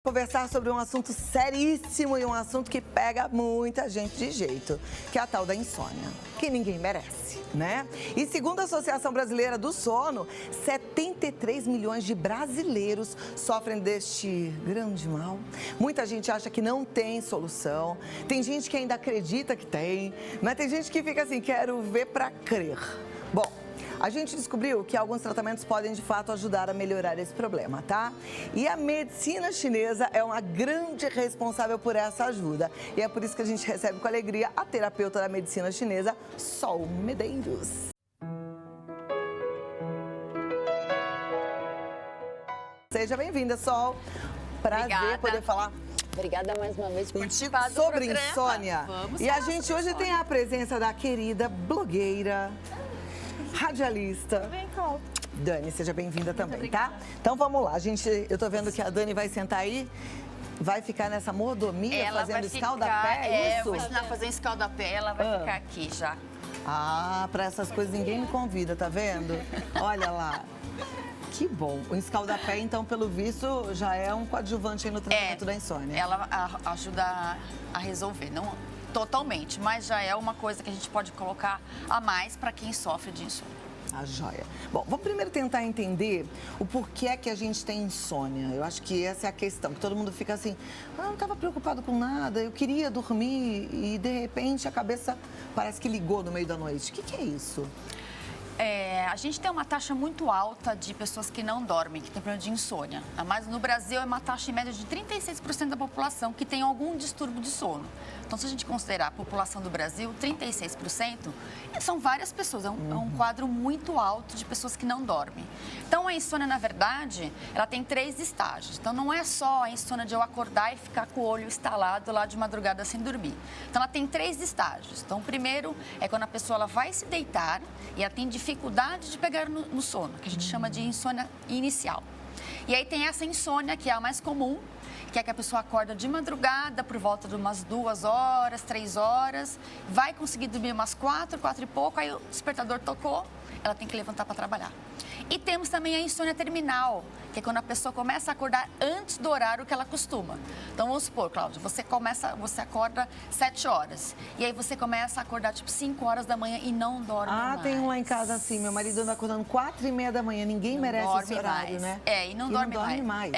Conversar sobre um assunto seríssimo e um assunto que pega muita gente de jeito, que é a tal da insônia, que ninguém merece, né? E segundo a Associação Brasileira do Sono, 73 milhões de brasileiros sofrem deste grande mal. Muita gente acha que não tem solução, tem gente que ainda acredita que tem, mas tem gente que fica assim, quero ver pra crer. Bom, a gente descobriu que alguns tratamentos podem, de fato, ajudar a melhorar esse problema, tá? E a medicina chinesa é uma grande responsável por essa ajuda. E é por isso que a gente recebe com alegria a terapeuta da medicina chinesa, Sol Medeiros. Seja bem-vinda, Sol. Prazer Obrigada. poder falar Obrigada mais uma vez por contigo participar do sobre programa. insônia. Vamos e a falar gente sobre hoje tem insônia. a presença da querida blogueira, radialista. Vem cá. Dani, seja bem-vinda também, obrigada. tá? Então vamos lá, eu tô vendo que a Dani vai sentar aí, vai ficar nessa mordomia Ela fazendo vai escaldapé, ficar, isso? vou ensinar a fazer escaldapé, ela vai ficar aqui já. Ah, pra essas coisas ninguém me convida, tá vendo? Olha lá. Que bom. O escaldapé, então, pelo visto, já é um coadjuvante aí no tratamento da insônia. Ela ajuda a resolver, não totalmente, mas já é uma coisa que a gente pode colocar a mais para quem sofre de insônia. A joia. Bom, vamos primeiro tentar entender o porquê é que a gente tem insônia. Eu acho que essa é a questão, que todo mundo fica assim, eu não estava preocupado com nada, eu queria dormir e, de repente, a cabeça parece que ligou no meio da noite. O que é isso? A gente tem uma taxa muito alta de pessoas que não dormem, que tem problema de insônia. Mas no Brasil é uma taxa em média de 36% da população que tem algum distúrbio de sono. Então, se a gente considerar a população do Brasil, 36%, são várias pessoas. É um quadro muito alto de pessoas que não dormem. Então, a insônia, na verdade, ela tem 3 estágios. Então, não é só a insônia de eu acordar e ficar com o olho estalado lá de madrugada sem dormir. Então, ela tem 3 estágios. Então, o primeiro é quando a pessoa ela vai se deitar e ela tem dificuldade de pegar no sono, que a gente chama de insônia inicial. E aí tem essa insônia, que é a mais comum, que é que a pessoa acorda de madrugada por volta de umas 2 horas, 3 horas, vai conseguir dormir umas 4 e pouco, aí o despertador tocou, ela tem que levantar para trabalhar. E temos também a insônia terminal, que é quando a pessoa começa a acordar antes do horário que ela costuma. Então, vamos supor, Cláudia, você acorda 7 horas. E aí você começa a acordar, tipo, 5 horas da manhã e não dorme mais. Tem um lá em casa assim, meu marido anda acordando 4h30 da manhã, ninguém Não merece dorme esse horário, mais. né? E não dorme mais.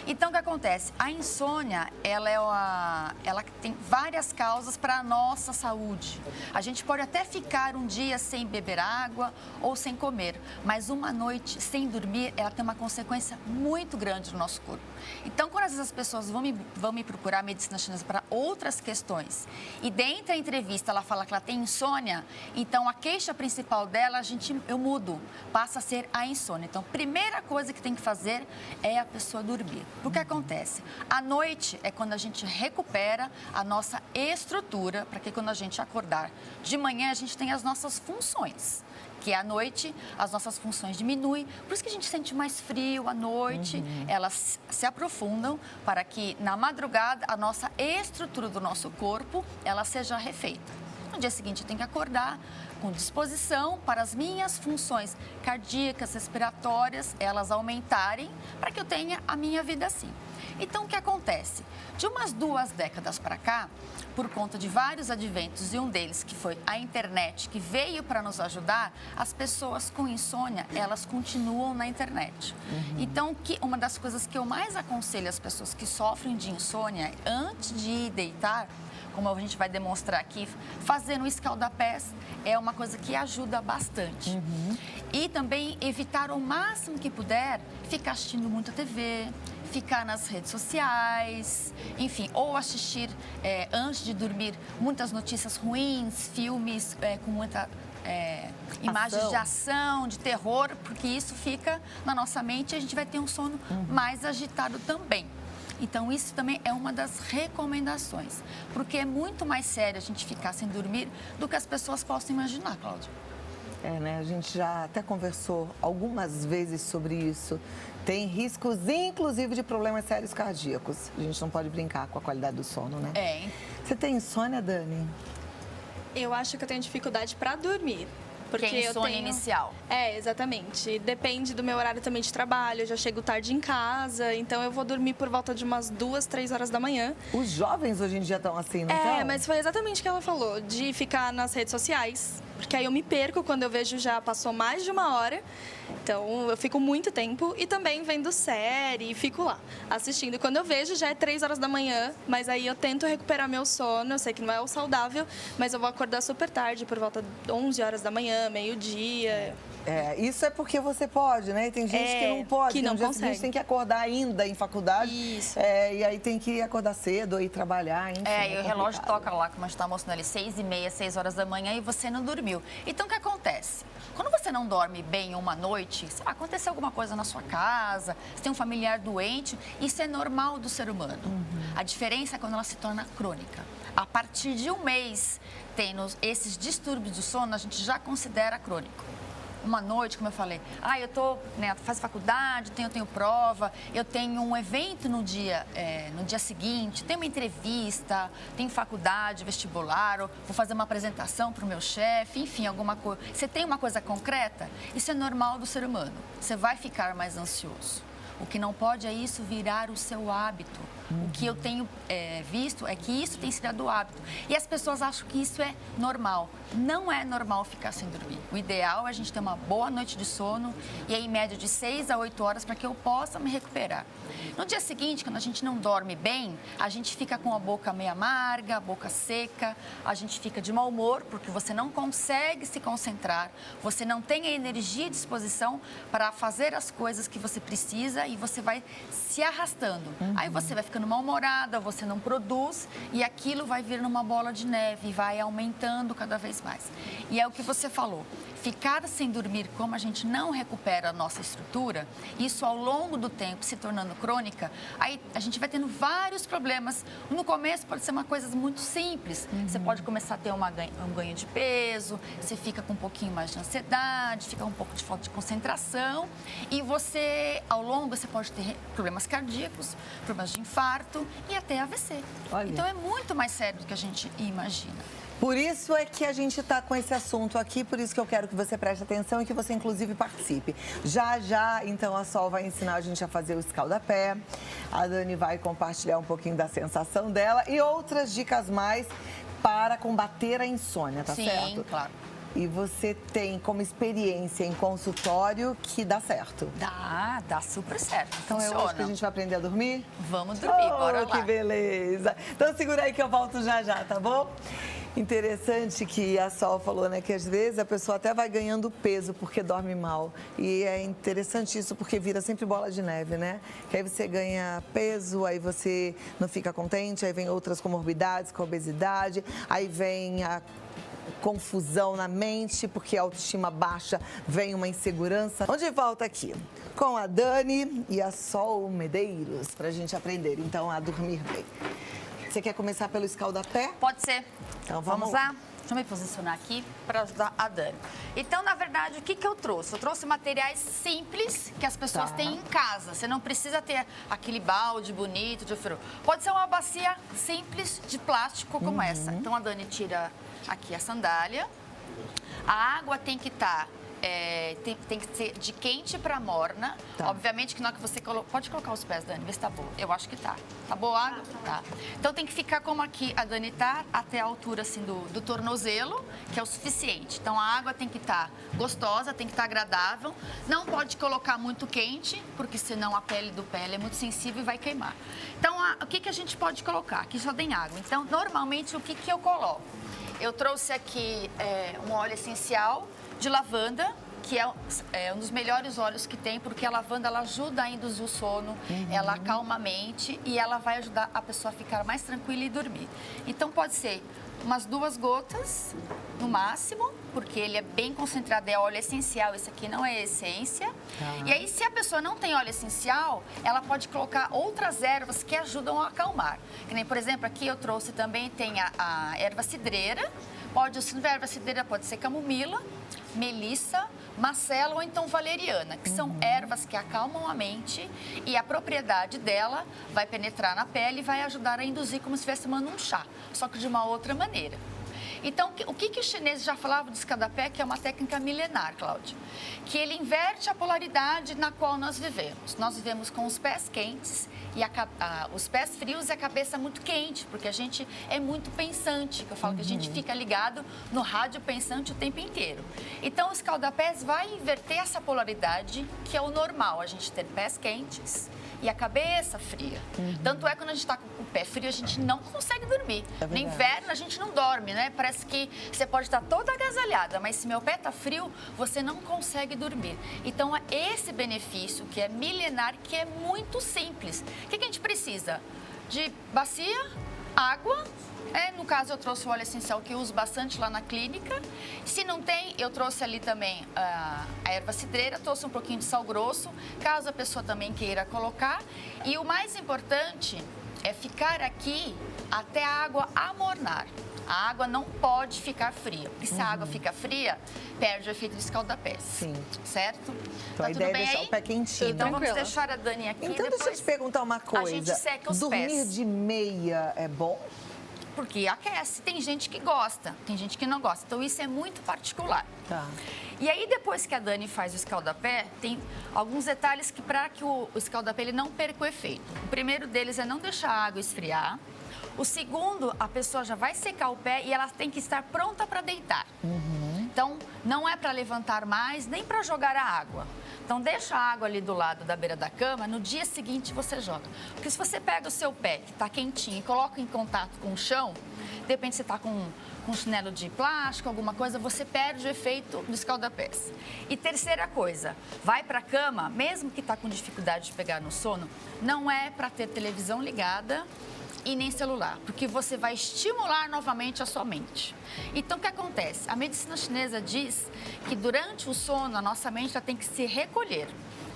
Então, o que acontece? A insônia, ela tem várias causas para a nossa saúde. A gente pode até ficar um dia sem beber água ou sem comer, mas uma noite sem dormir, ela tem uma consequência muito grande no nosso corpo. Então, quando às vezes as pessoas vão me procurar a medicina chinesa para outras questões e dentro da entrevista ela fala que ela tem insônia, então a queixa principal dela eu mudo, passa a ser a insônia. Então, a primeira coisa que tem que fazer é a pessoa dormir. O que acontece? À noite é quando a gente recupera a nossa estrutura para que quando a gente acordar de manhã a gente tenha as nossas funções. Que à noite as nossas funções diminuem, por isso que a gente sente mais frio à noite, elas se aprofundam para que na madrugada a nossa estrutura do nosso corpo, ela seja refeita. No dia seguinte eu tenho que acordar com disposição para as minhas funções cardíacas, respiratórias, elas aumentarem para que eu tenha a minha vida assim. Então, o que acontece? De umas 2 décadas para cá, por conta de vários adventos, e um deles que foi a internet, que veio para nos ajudar, as pessoas com insônia, elas continuam na internet. Então, uma das coisas que eu mais aconselho às pessoas que sofrem de insônia, antes de ir deitar, como a gente vai demonstrar aqui, fazendo escaldapés é uma coisa que ajuda bastante. E também evitar o máximo que puder ficar assistindo muita TV, ficar nas redes sociais, enfim, ou assistir antes de dormir muitas notícias ruins, filmes com muita imagens de ação, de terror, porque isso fica na nossa mente e a gente vai ter um sono mais agitado também. Então, isso também é uma das recomendações, porque é muito mais sério a gente ficar sem dormir do que as pessoas possam imaginar, Cláudia. Né? A gente já até conversou algumas vezes sobre isso. Tem riscos, inclusive, de problemas sérios cardíacos. A gente não pode brincar com a qualidade do sono, né? Você tem insônia, Dani? Eu acho que eu tenho dificuldade para dormir. Porque que é insônia inicial. Exatamente. Depende do meu horário também de trabalho, eu já chego tarde em casa, então eu vou dormir por volta de umas 2, 3 horas da manhã. Os jovens hoje em dia estão assim, não estão? Mas foi exatamente o que ela falou, de ficar nas redes sociais, porque aí eu me perco quando eu vejo já passou mais de 1 hora, então eu fico muito tempo e também vendo série e fico lá assistindo. Quando eu vejo já é 3 horas da manhã, mas aí eu tento recuperar meu sono, eu sei que não é o saudável, mas eu vou acordar super tarde, por volta de 11 horas da manhã, meio-dia. Isso é porque você pode, né? E tem gente que não pode. Que não no dia consegue. seguinte tem que acordar ainda em faculdade. Isso. E aí tem que acordar cedo ou ir trabalhar, enfim. E o relógio toca lá, como a gente está mostrando ali, 6h30, 6 horas da manhã e você não dormiu. Então, o que acontece? Quando você não dorme bem uma noite, sei lá, aconteceu alguma coisa na sua casa, você tem um familiar doente, isso é normal do ser humano. A diferença é quando ela se torna crônica. A partir de 1 mês, tendo esses distúrbios do sono, a gente já considera crônico. Uma noite, como eu falei, eu tô, faz faculdade, eu tenho prova, eu tenho um evento no dia seguinte, tenho uma entrevista, tenho faculdade, vestibular, ou vou fazer uma apresentação para o meu chefe, enfim, alguma coisa. Você tem uma coisa concreta? Isso é normal do ser humano. Você vai ficar mais ansioso. O que não pode é isso virar o seu hábito. O que eu tenho visto é que isso tem se virado hábito. E as pessoas acham que isso é normal. Não é normal ficar sem dormir. O ideal é a gente ter uma boa noite de sono e em média de 6 a 8 horas para que eu possa me recuperar. No dia seguinte, quando a gente não dorme bem, a gente fica com a boca meio amarga, a boca seca, a gente fica de mau humor porque você não consegue se concentrar, você não tem a energia e disposição para fazer as coisas que você precisa e você vai se arrastando. Aí você vai ficando mal-humorada, você não produz e aquilo vai vir numa bola de neve e vai aumentando cada vez mais. E é o que você falou. Ficar sem dormir, como a gente não recupera a nossa estrutura, isso ao longo do tempo se tornando crônica, aí a gente vai tendo vários problemas. No começo pode ser uma coisa muito simples. Você pode começar a ter um ganho de peso, você fica com um pouquinho mais de ansiedade, fica um pouco de falta de concentração e você, ao longo, você pode ter problemas cardíacos, problemas de infarto e até AVC. Olha. Então é muito mais sério do que a gente imagina. Por isso é que a gente está com esse assunto aqui, por isso que eu quero que você preste atenção e que você, inclusive, participe. Já, então, a Sol vai ensinar a gente a fazer o escaldapé. A Dani vai compartilhar um pouquinho da sensação dela e outras dicas mais para combater a insônia, tá certo? Sim, claro. E você tem como experiência em consultório que dá certo. Dá super certo. Então Funciona. é hoje que a gente vai aprender a dormir? Vamos dormir, bora lá. Que beleza. Então segura aí que eu volto já, tá bom? Interessante que a Sol falou, né, que às vezes a pessoa até vai ganhando peso porque dorme mal. E é interessante isso porque vira sempre bola de neve, né? Que aí você ganha peso, aí você não fica contente, aí vem outras comorbidades, com a obesidade, aí vem a confusão na mente, porque a autoestima baixa, vem uma insegurança. Onde volta aqui com a Dani e a Sol Medeiros, pra gente aprender, então, a dormir bem. Você quer começar pelo escaldapé? Pode ser. Então, vamos lá? Deixa eu me posicionar aqui para ajudar a Dani. Então, na verdade, o que eu trouxe? Eu trouxe materiais simples que as pessoas têm em casa. Você não precisa ter aquele balde bonito de ofero. Pode ser uma bacia simples de plástico como essa. Então, a Dani tira aqui a sandália. A água tem que estar... tem que ser de quente para morna. Obviamente que na hora que você coloca... Pode colocar os pés, Dani, vê se tá bom. Eu acho que tá. Tá boa a água? Tá. Então tem que ficar como aqui a Dani tá, até a altura assim do tornozelo, que é o suficiente. Então a água tem que estar gostosa, tem que estar agradável. Não pode colocar muito quente, porque senão a pele do pé é muito sensível e vai queimar. Então o que a gente pode colocar? Aqui só tem água. Então normalmente o que eu coloco? Eu trouxe aqui um óleo essencial de lavanda, que é um dos melhores óleos que tem, porque a lavanda ela ajuda a induzir o sono, ela acalma a mente e ela vai ajudar a pessoa a ficar mais tranquila e dormir. Então pode ser umas 2 gotas no máximo, porque ele é bem concentrado, é óleo essencial, esse aqui não é essência. E aí, se a pessoa não tem óleo essencial, ela pode colocar outras ervas que ajudam a acalmar. Que nem, por exemplo, aqui eu trouxe também, tem a erva cidreira. Se não tiver erva cidreira, pode ser camomila, melissa, macela ou então valeriana, que são ervas que acalmam a mente e a propriedade dela vai penetrar na pele e vai ajudar a induzir como se estivesse tomando um chá, só que de uma outra maneira. Então, o que os chineses já falavam do escaldapé, que é uma técnica milenar, Cláudia? Que ele inverte a polaridade na qual nós vivemos. Nós vivemos com os pés quentes e os pés frios e a cabeça muito quente, porque a gente é muito pensante, que eu falo que a gente fica ligado no rádio pensante o tempo inteiro. Então, o escaldapés vai inverter essa polaridade, que é o normal, a gente ter pés quentes e a cabeça fria. Tanto é que quando a gente está com o pé frio, a gente não consegue dormir. No inverno, a gente não dorme, né? Parece que você pode estar toda agasalhada, mas se meu pé está frio, você não consegue dormir. Então, é esse benefício, que é milenar, que é muito simples. O que a gente precisa? De bacia, água. No caso, eu trouxe o óleo essencial que eu uso bastante lá na clínica. Se não tem, eu trouxe ali também a erva cidreira, trouxe um pouquinho de sal grosso, caso a pessoa também queira colocar. E o mais importante é ficar aqui até a água amornar. A água não pode ficar fria, porque se a água fica fria, perde o efeito de escaldapés. Sim. Certo? Então, a ideia é deixar o pé quentinho. Então, vamos deixar a Dani aqui. Então, deixa eu te perguntar uma coisa. A gente seca os Dormir pés. de meia é bom? Porque aquece. Tem gente que gosta, tem gente que não gosta. Então, isso é muito particular. Tá. E aí, depois que a Dani faz o escaldapé, tem alguns detalhes que, para que o escaldapé ele não perca o efeito. O primeiro deles é não deixar a água esfriar. O segundo, a pessoa já vai secar o pé e ela tem que estar pronta para deitar. Então, não é para levantar mais, nem para jogar a água. Então, deixa a água ali do lado da beira da cama, no dia seguinte você joga. Porque se você pega o seu pé, que está quentinho, e coloca em contato com o chão, de repente você está com um chinelo de plástico, alguma coisa, você perde o efeito do escaldapés. E terceira coisa, vai para a cama, mesmo que está com dificuldade de pegar no sono, não é para ter televisão ligada e nem celular, porque você vai estimular novamente a sua mente. Então, o que acontece? A medicina chinesa diz que durante o sono, a nossa mente já tem que se recolher.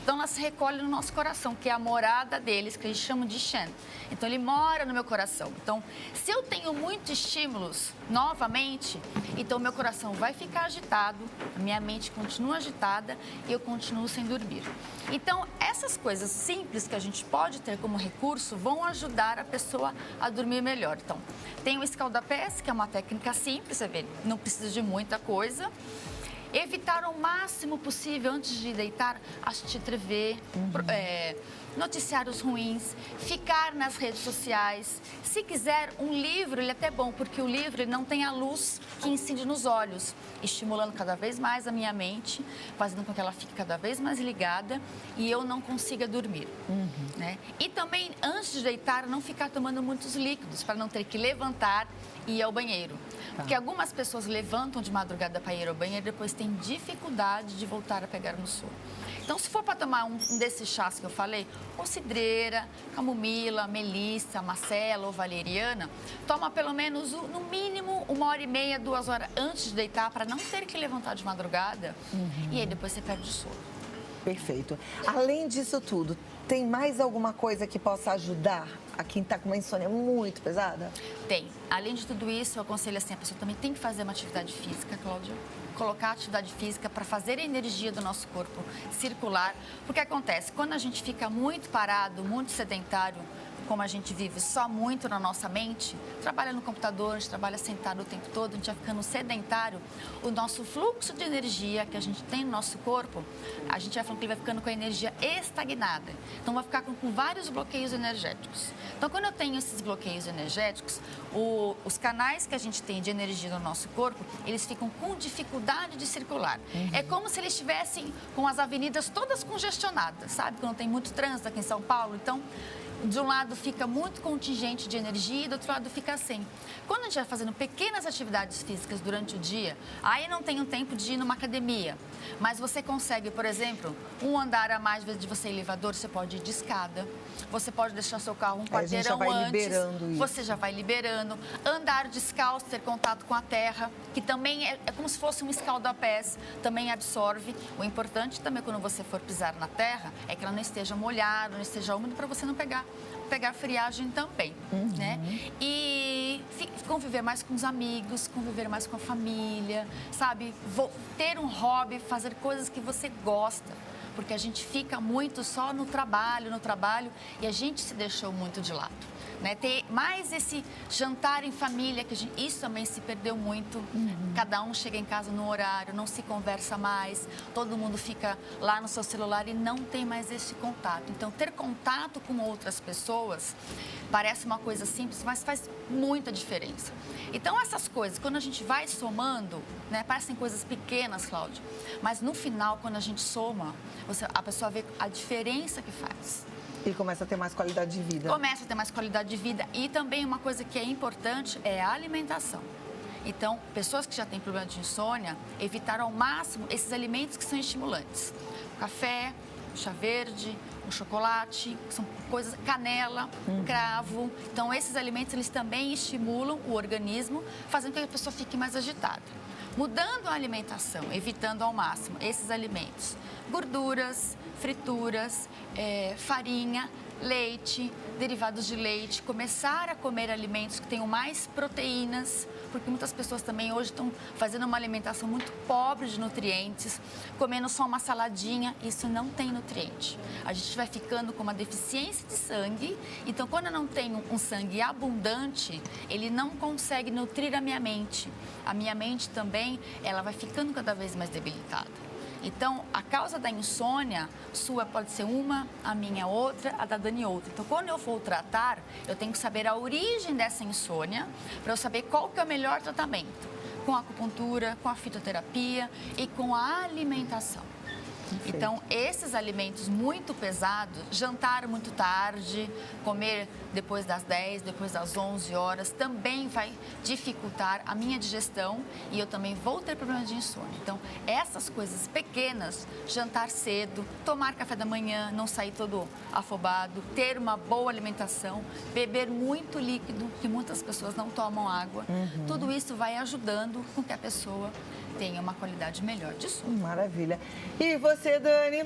Então, ela se recolhe no nosso coração, que é a morada deles, que eles chamam de Shen. Então, ele mora no meu coração. Então, se eu tenho muitos estímulos novamente, então meu coração vai ficar agitado, a minha mente continua agitada e eu continuo sem dormir. Então, essas coisas simples que a gente pode ter como recurso vão ajudar a pessoa a dormir melhor. Então, tem o escaldapés, que é uma técnica simples, você vê, não precisa de muita coisa. Evitar o máximo possível, antes de deitar, assistir TV, noticiários ruins, ficar nas redes sociais. Se quiser, um livro, ele é até bom, porque o livro ele não tem a luz que incide nos olhos, estimulando cada vez mais a minha mente, fazendo com que ela fique cada vez mais ligada e eu não consiga dormir. Né? E também, antes de deitar, não ficar tomando muitos líquidos, para não ter que levantar e ir ao banheiro. Porque algumas pessoas levantam de madrugada para ir ao banheiro e depois têm dificuldade de voltar a pegar no sono. Então, se for para tomar um desses chás que eu falei, ou cidreira, camomila, melissa, macela ou valeriana, toma pelo menos, no mínimo, 1h30, 2 horas antes de deitar, para não ter que levantar de madrugada. E aí depois você perde o sono. Perfeito. Além disso tudo, tem mais alguma coisa que possa ajudar a quem está com uma insônia muito pesada? Tem. Além de tudo isso, eu aconselho assim, a pessoa também tem que fazer uma atividade física, Cláudia. Colocar atividade física para fazer a energia do nosso corpo circular. Porque acontece, quando a gente fica muito parado, muito sedentário, como a gente vive só muito na nossa mente, trabalha no computador, a gente trabalha sentado o tempo todo, a gente vai ficando sedentário, o nosso fluxo de energia que a gente tem no nosso corpo, a gente vai falando que ele vai ficando com a energia estagnada. Então, vai ficar com vários bloqueios energéticos. Então, quando eu tenho esses bloqueios energéticos, os canais que a gente tem de energia no nosso corpo, eles ficam com dificuldade de circular. É como se eles estivessem com as avenidas todas congestionadas, sabe? Quando tem muito trânsito aqui em São Paulo, então... De um lado fica muito contingente de energia e do outro lado fica sem. Quando a gente vai fazendo pequenas atividades físicas durante o dia, aí não tem um tempo de ir numa academia. Mas você consegue, por exemplo, um andar a mais, em vez de você ir elevador, você pode ir de escada. Você pode deixar seu carro um quarteirão antes. Você já vai liberando. Andar descalço, ter contato com a terra, que também é como se fosse um escaldapés, também absorve. O importante também quando você for pisar na terra é que ela não esteja molhada, não esteja úmida, para você não pegar friagem também, né? E conviver mais com os amigos, conviver mais com a família, sabe? Ter um hobby, fazer coisas que você gosta, porque a gente fica muito só no trabalho, e a gente se deixou muito de lado. né? Ter mais esse jantar em família, que isso também se perdeu muito. Cada um chega em casa no horário, não se conversa mais, todo mundo fica lá no seu celular e não tem mais esse contato. Então, ter contato com outras pessoas parece uma coisa simples, mas faz muita diferença. Então, essas coisas, quando a gente vai somando, né, parecem coisas pequenas, Cláudia, mas no final, quando a gente soma, a pessoa vê a diferença que faz. E começa a ter mais qualidade de vida. Começa a ter mais qualidade de vida. E também uma coisa que é importante é a alimentação. Então, pessoas que já têm problema de insônia, evitar ao máximo esses alimentos que são estimulantes. O café, o chá verde, o chocolate, que são coisas, canela, cravo. Então, esses alimentos, eles também estimulam o organismo, fazendo com que a pessoa fique mais agitada. Mudando a alimentação, evitando ao máximo esses alimentos, gorduras, frituras, farinha, leite, derivados de leite, começar a comer alimentos que tenham mais proteínas, porque muitas pessoas também hoje estão fazendo uma alimentação muito pobre de nutrientes, comendo só uma saladinha, isso não tem nutriente. A gente vai ficando com uma deficiência de sangue, então quando eu não tenho um sangue abundante, ele não consegue nutrir a minha mente. A minha mente também, ela vai ficando cada vez mais debilitada. Então, a causa da insônia, sua pode ser uma, a minha outra, a da Dani outra. Então, quando eu for tratar, eu tenho que saber a origem dessa insônia, para eu saber qual que é o melhor tratamento. Com a acupuntura, com a fitoterapia e com a alimentação. Perfeito. Então, esses alimentos muito pesados, jantar muito tarde, comer depois das 10, depois das 11 horas, também vai dificultar a minha digestão e eu também vou ter problemas de insônia. Então, essas coisas pequenas, jantar cedo, tomar café da manhã, não sair todo afobado, ter uma boa alimentação, beber muito líquido, que muitas pessoas não tomam água, tudo isso vai ajudando com que a pessoa tenha uma qualidade melhor de sono. Maravilha. E você, Dani?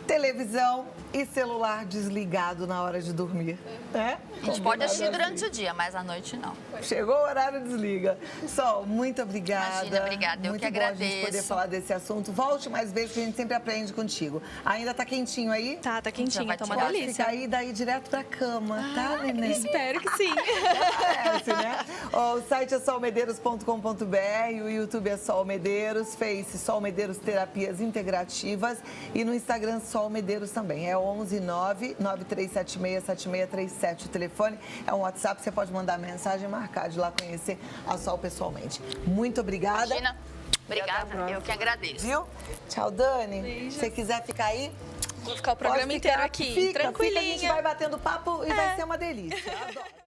Televisão e celular desligado na hora de dormir, né? A gente pode assistir durante o dia, mas à noite não. Chegou o horário, desliga. Sol, muito obrigada. Imagina, obrigada. Eu muito que agradeço. Muito bom a gente poder falar desse assunto. Volte mais vezes, que a gente sempre aprende contigo. Ainda tá quentinho aí? Tá quentinho, tá uma Pode delícia. ficar aí daí direto pra cama, tá, neném? Espero que sim. Parece, né? Ó, o site é solmedeiros.com.br, o YouTube é Sol Medeiros, Face Sol Medeiros Terapias Integrativas e no Instagram Sol Medeiros também. É 11993767637 o telefone. É um WhatsApp, você pode mandar mensagem e marcar de lá conhecer a Sol pessoalmente. Muito obrigada. Imagina. Obrigada, eu que agradeço. Viu? Tchau, Dani. Beijo. Se você quiser ficar aí, Vou ficar o programa inteiro aqui, fica, tranquilinha. a gente vai batendo papo e vai ser uma delícia. Eu adoro.